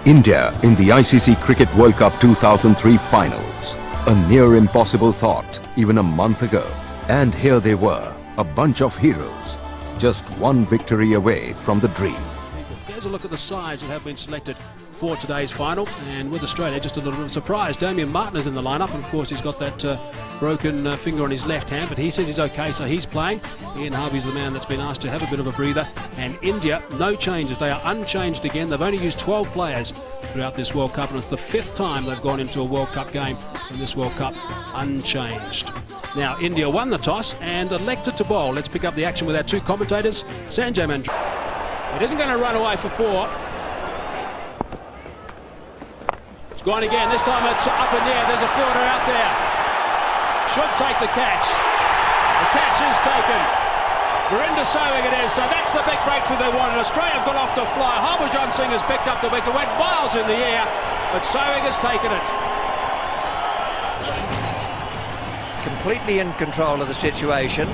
India in the ICC Cricket World Cup 2003 finals. A near impossible thought even a month ago. And here they were, a bunch of heroes, just one victory away from the dream. Here's a look at the sides that have been selected for today's final, and with Australia just a little bit of a surprise. Damien Martin is in the lineup, and of course he's got that broken finger on his left hand, but he says he's okay, so he's playing. Ian Harvey's the man that's been asked to have a bit of a breather. And India, no changes. They are unchanged again. They've only used 12 players throughout this World Cup, and it's the 5th time they've gone into a World Cup game in this World Cup unchanged. Now, India won the toss and elected to bowl. Let's pick up the action with our two commentators, Sanjay Mandra. It isn't going to run away for 4. It's gone again. This time it's up in the air. There's a fielder out there. Should take the catch. The catch is taken. Indvsaus it is. So that's the big breakthrough they wanted. Australia have gone off to fly. Harbhajan Singh has picked up the wicket. Went miles in the air, but Sowing has taken it. Completely in control of the situation.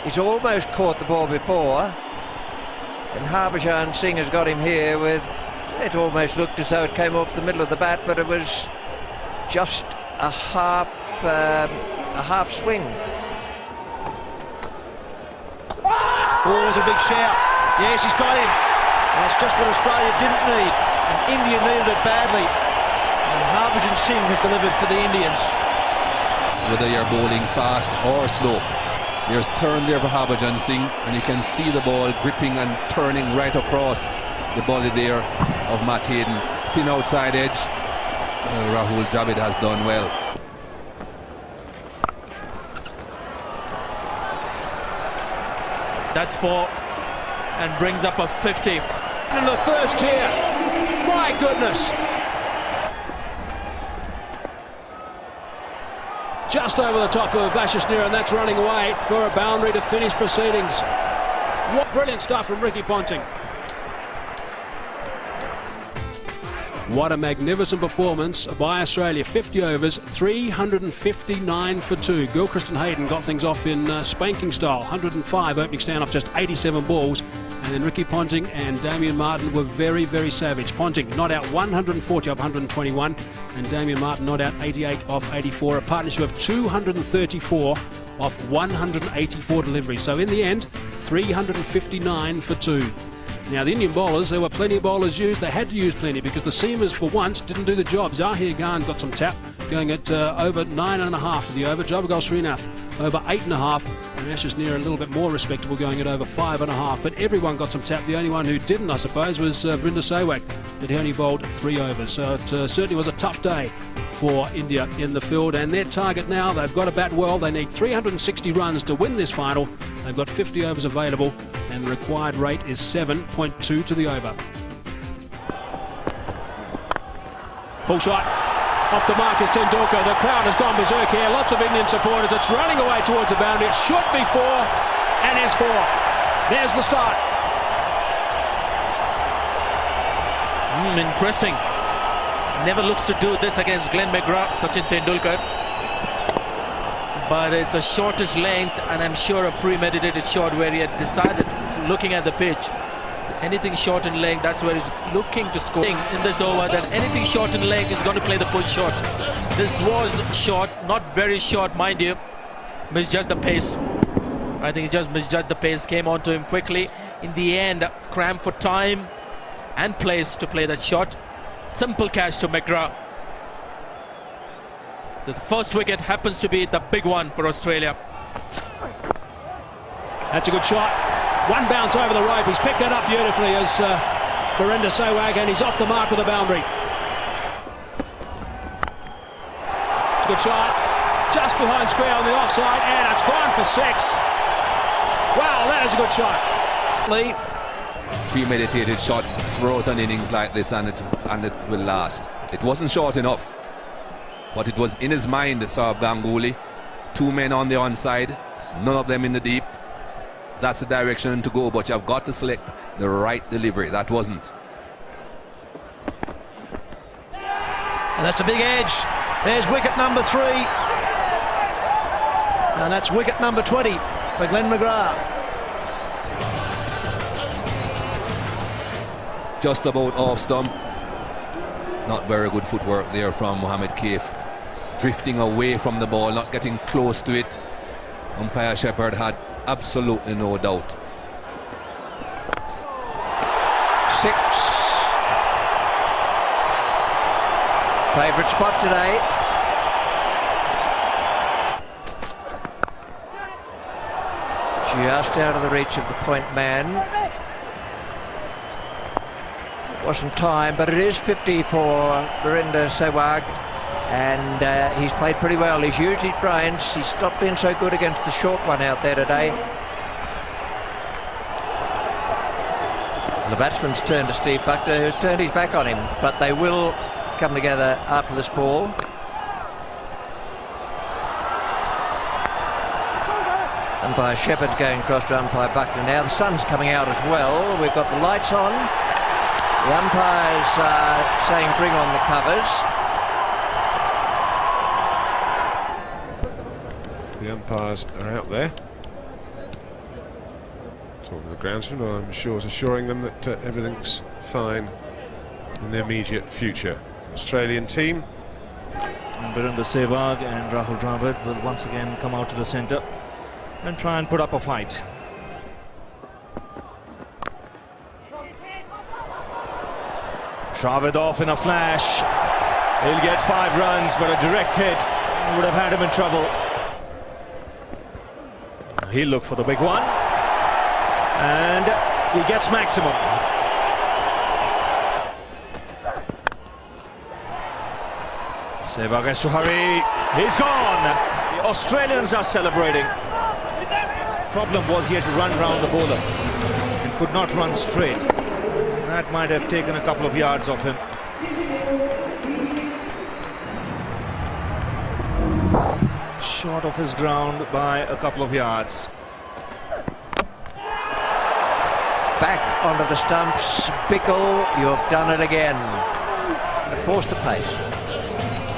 He's almost caught the ball before, and Harbhajan Singh has got him here with, it almost looked as though it came off the middle of the bat, but it was just a half swing. Oh, there's a big shout. Yes, he's got him. And that's just what Australia didn't need, and India needed it badly. And Harbhajan Singh has delivered for the Indians. Whether you're bowling fast or slow, there's turn there for Harbhajan Singh, and you can see the ball gripping and turning right across the body there of Matt Hayden. Thin outside edge. Rahul Dravid has done well. That's 4 and brings up a 50. In the first here, my goodness. Just over the top of Vashishneer, and that's running away for a boundary to finish proceedings. What brilliant stuff from Ricky Ponting. What a magnificent performance by Australia. 50 overs, 359 for 2. Gilchrist and Hayden got things off in spanking style. 105 opening stand off just 87 balls. And then Ricky Ponting and Damien Martin were very, very savage. Ponting not out 140 off 121, and Damien Martin not out 88 off 84. A partnership of 234 off 184 deliveries. So in the end, 359 for 2. Now, the Indian bowlers, there were plenty of bowlers used. They had to use plenty because the seamers, for once, didn't do the job. Zahir Khan got some tap, going at over 9.5 to the over. Javagal Srinath over 8.5. And Vashishneer a little bit more respectable, going at over 5.5. But everyone got some tap. The only one who didn't, I suppose, was Indvsaus, but he only bowled 3 overs. So it certainly was a tough day for India in the field, and their target now, they've got to bat well. They need 360 runs to win this final. They've got 50 overs available, and the required rate is 7.2 to the over. Pull shot off the mark is Tendulkar. The crowd has gone berserk here. Lots of Indian supporters. It's running away towards the boundary. It should be 4, and is 4. There's the start. Interesting. Never looks to do this against Glenn McGrath, Sachin Tendulkar. But it's the shortest length, and I'm sure a premeditated shot where he had decided, looking at the pitch, anything short in length, that's where he's looking to score. In this over, that anything short in length is going to play the pull shot. This was short, not very short, mind you. Misjudged the pace. I think he just misjudged the pace, came onto him quickly. In the end, cramped for time and place to play that shot. Simple catch to McGrath. The first wicket happens to be the big one for Australia. That's a good shot. One bounce over the rope. He's picked that up beautifully as for Indvsaus, and he's off the mark with a boundary. It's a good shot. Just behind square on the offside, and it's gone for 6. Wow, that is a good shot. Lee. Premeditated shots throughout an innings like this, and it will last. It wasn't short enough, but it was in his mind. Saurabh Ganguly, 2 men on the onside, none of them in the deep. That's the direction to go, but you've got to select the right delivery. That wasn't. And that's a big edge. There's wicket number 3. And that's wicket number 20 for Glenn McGrath. Just about off stump. Not very good footwork there from Mohamed Kaif. Drifting away from the ball, not getting close to it. Umpire Shepherd had absolutely no doubt. 6. Favourite spot today. Just out of the reach of the point man. Wasn't time, but it is 50 for Indvsaus, and he's played pretty well. He's used his brains. He's stopped being so good against the short one out there today. The batsman's turned to Steve Buckner, who's turned his back on him, but they will come together after this ball. Umpire Shepherd's going across to umpire Buckner now. The sun's coming out as well. We've got the lights on. The umpire's saying bring on the covers. The umpires are out there talking to the groundsman, I'm sure is assuring them that everything's fine in the immediate future. Australian team. And Indvsaus and Rahul Dravid will once again come out to the centre and try and put up a fight. Dravid off in a flash. He'll get 5 runs, but a direct hit would have had him in trouble. He'll look for the big one, and he gets maximum. Sehwag has to hurry. He's gone. The Australians are celebrating. Problem was he had to run round the bowler and could not run straight. That might have taken a couple of yards off him. Short of his ground by a couple of yards. Back onto the stumps. Bickle, you've done it again. Forced the pace.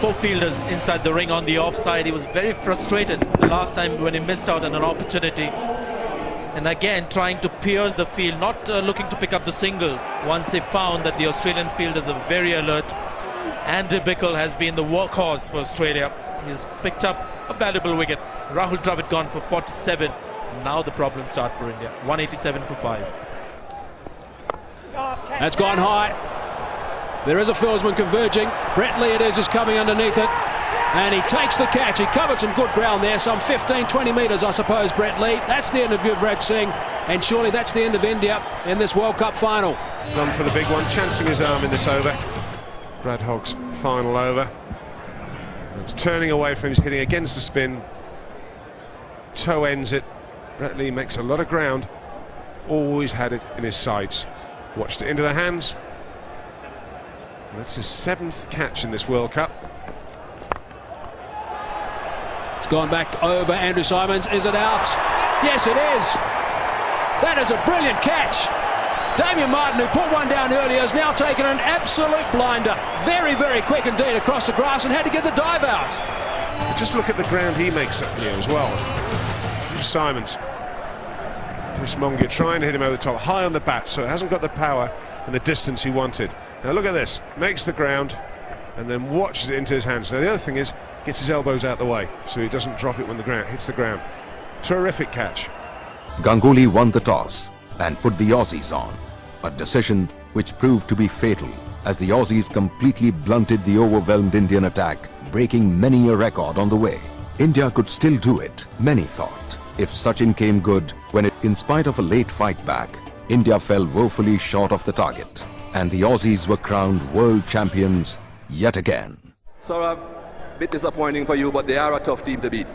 4 fielders inside the ring on the offside. He was very frustrated the last time when he missed out on an opportunity. And again, trying to pierce the field, not looking to pick up the single. Once they found that the Australian fielders are very alert. Andy Bickle has been the workhorse for Australia. He's picked up a valuable wicket. Rahul Dravid gone for 47. Now the problems start for India. 187 for 5. That's gone high. There is a fieldsman converging. Brett Lee it is coming underneath it. And he takes the catch. He covered some good ground there, some 15-20 metres, I suppose, Brett Lee. That's the end of Yuvraj Singh, and surely that's the end of India in this World Cup final. Gone for the big one, chancing his arm in this over. Brad Hogg's final over. It's turning away from him, he's hitting against the spin. Toe ends it. Brett Lee makes a lot of ground. Always had it in his sights. Watched it into the hands. And that's his 7th catch in this World Cup. It's gone back over Andrew Symonds. Is it out? Yes, it is. That is a brilliant catch. Damien Martin, who put one down earlier, has now taken an absolute blinder. Very, very quick indeed across the grass and had to get the dive out. But just look at the ground he makes up here as well. Symonds. Chris Mongia trying to hit him over the top, high on the bat, so it hasn't got the power and the distance he wanted. Now look at this, makes the ground and then watches it into his hands. Now the other thing is, gets his elbows out the way so he doesn't drop it when the ground hits the ground. Terrific catch. Ganguly won the toss and put the Aussies on, a decision which proved to be fatal as the Aussies completely blunted the overwhelmed Indian attack, breaking many a record on the way. India could still do it, many thought, if Sachin came good when in spite of a late fight back, India fell woefully short of the target, and the Aussies were crowned world champions yet again. Saurabh, bit disappointing for you, but they are a tough team to beat.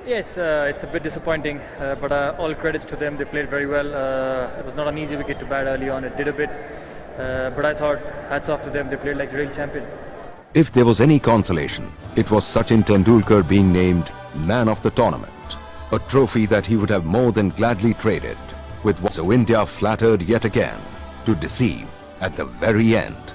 Yes, it's a bit disappointing, but all credits to them. They played very well. It was not an easy wicket to bat early on. It did a bit, but I thought hats off to them. They played like real champions. If there was any consolation, it was Sachin Tendulkar being named man of the tournament, a trophy that he would have more than gladly traded with. So India flattered yet again to deceive at the very end.